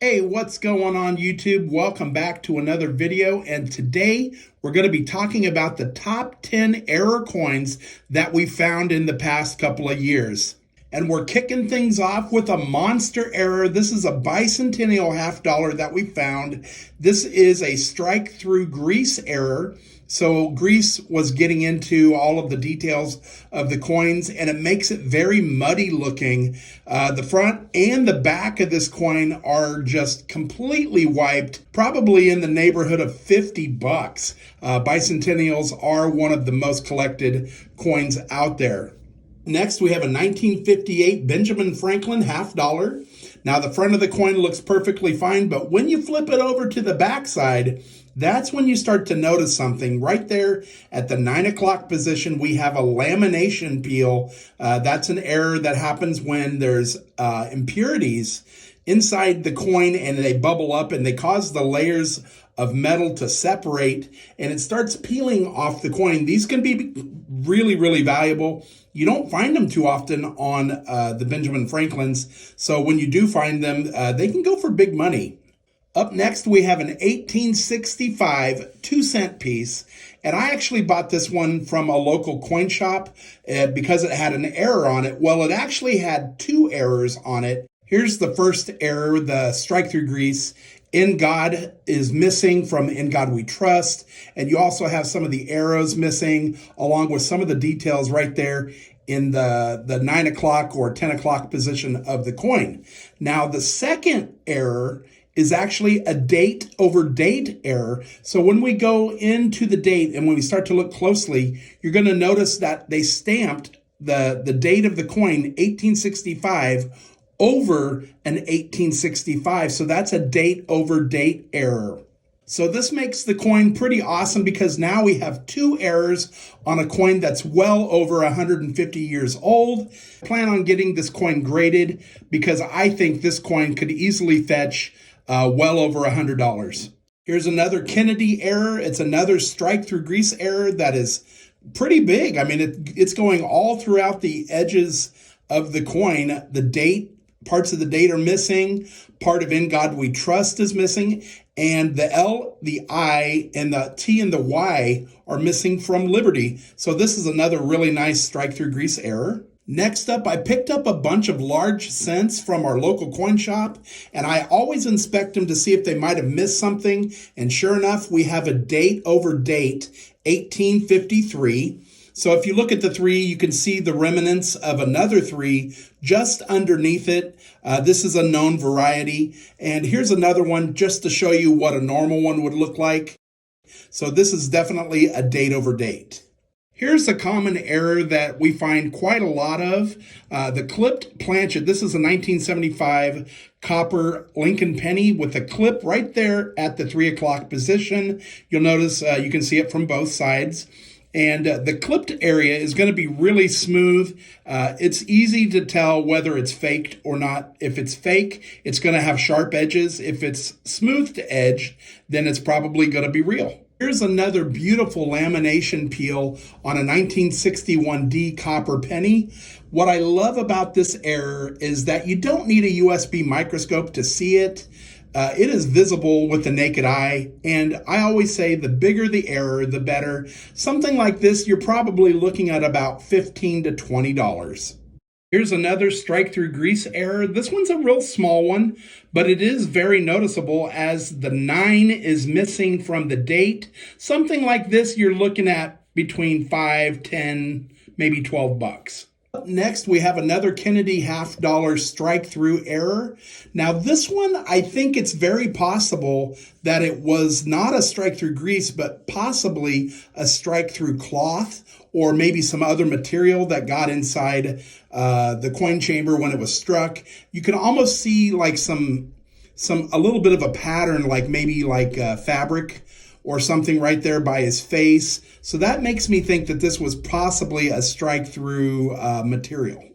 Hey, what's going on YouTube? Welcome back to another video, and today we're going to be talking about the top 10 error coins that we found in the past couple of years. And we're kicking things off with a monster error. This is a bicentennial $half that we found. This is a strike through Greece error. So Greece was getting into all of the details of the coins, and it makes it very muddy looking. The front and the back of this coin are just completely wiped, probably in the neighborhood of $50. Bicentennials are one of the most collected coins out there. Next, we have a 1958 Benjamin Franklin $half. Now, the front of the coin looks perfectly fine, but when you flip it over to the back side, that's when you start to notice something. Right there at the 9 o'clock position, we have a lamination peel. That's an error that happens when there's impurities inside the coin and they bubble up and they cause the layers of metal to separate and it starts peeling off the coin. These can be really, really valuable. You don't find them too often on the Benjamin Franklins. So when you do find them, they can go for big money. Up next, we have an 1865 2-cent piece. And I actually bought this one from a local coin shop because it had an error on it. Well, it actually had two errors on it. Here's the first error, the strike through Greece. In God is missing from In God We Trust. And you also have some of the arrows missing, along with some of the details right there in the 9 o'clock or 10 o'clock position of the coin. Now, the second error is actually a date over date error. So when we go into the date and when we start to look closely, you're going to notice that they stamped the date of the coin, 1865, over an 1865. So that's a date over date error. So this makes the coin pretty awesome because now we have two errors on a coin that's well over 150 years old. I plan on getting this coin graded because I think this coin could easily fetch well over $100. Here's another Kennedy error. It's another strike through Greece error that is pretty big. I mean, it's going all throughout the edges of the coin. The date, parts of the date are missing. Part of In God We Trust is missing. And the L, the I, and the T and the Y are missing from Liberty. So this is another really nice strike through Greece error. Next up, I picked up a bunch of large cents from our local coin shop, and I always inspect them to see if they might have missed something. And sure enough, we have a date over date, 1853. So if you look at the 3, you can see the remnants of another 3 just underneath it. This is a known variety. And here's another one just to show you what a normal one would look like. So this is definitely a date over date. Here's a common error that we find quite a lot of. The clipped planchet. This is a 1975 copper Lincoln penny with a clip right there at the 3 o'clock position. You'll notice you can see it from both sides. And the clipped area is going to be really smooth. It's easy to tell whether it's faked or not. If it's fake, it's going to have sharp edges. If it's smooth to edge, then it's probably going to be real. Here's another beautiful lamination peel on a 1961D copper penny. What I love about this error is that you don't need a USB microscope to see it. It is visible with the naked eye, and I always say the bigger the error, the better. Something like this, you're probably looking at about $15 to $20. Here's another strike through Greece error. This one's a real small one, but it is very noticeable as the 9 is missing from the date. Something like this, you're looking at between $5, $10, maybe $12. Up next, we have another Kennedy $half strike through error. Now, this one, I think it's very possible that it was not a strike through Greece, but possibly a strike through cloth or maybe some other material that got inside the coin chamber when it was struck. You can almost see like a little bit of a pattern, like maybe like fabric or something right there by his face. So that makes me think that this was possibly a strike through material.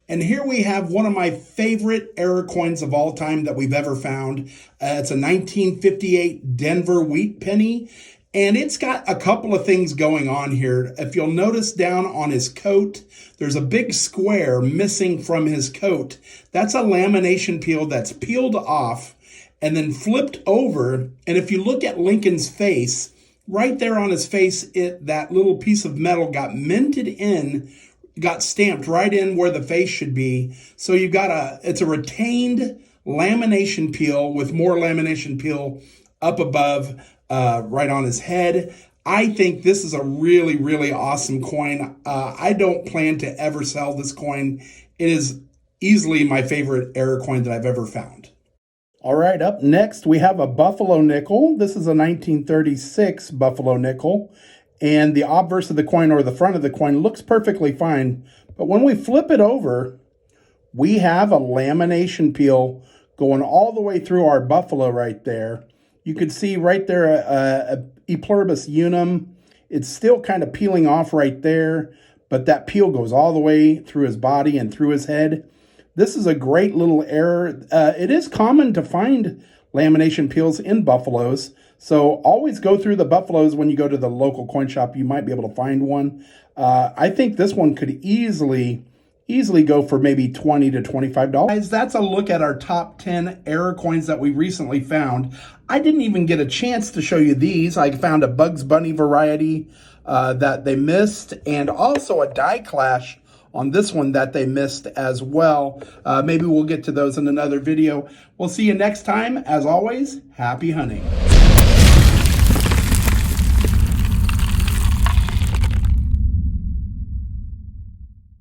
And here we have one of my favorite error coins of all time that we've ever found. It's a 1958 Denver wheat penny. And it's got a couple of things going on here. If you'll notice down on his coat, there's a big square missing from his coat. That's a lamination peel that's peeled off. and then flipped over. And if you look at Lincoln's face, right there on his face, that little piece of metal got minted in, got stamped right in where the face should be. So you've got it's a retained lamination peel with more lamination peel up above, right on his head. I think this is a really, really awesome coin. I don't plan to ever sell this coin. It is easily my favorite error coin that I've ever found. All right, up next we have a Buffalo nickel. This is a 1936 Buffalo nickel. And the obverse of the coin, or the front of the coin, looks perfectly fine. But when we flip it over, we have a lamination peel going all the way through our buffalo right there. You can see right there a E pluribus unum. It's still kind of peeling off right there, but that peel goes all the way through his body and through his head. This is a great little error. It is common to find lamination peels in buffaloes, so always go through the buffaloes when you go to the local coin shop. You might be able to find one. I think this one could easily go for maybe $20 to $25. Guys, that's a look at our top 10 error coins that we recently found. I didn't even get a chance to show you these. I found a Bugs Bunny variety that they missed, and also a die clash on this one that they missed as well. Maybe we'll get to those in another video. We'll see you next time. As always, happy hunting.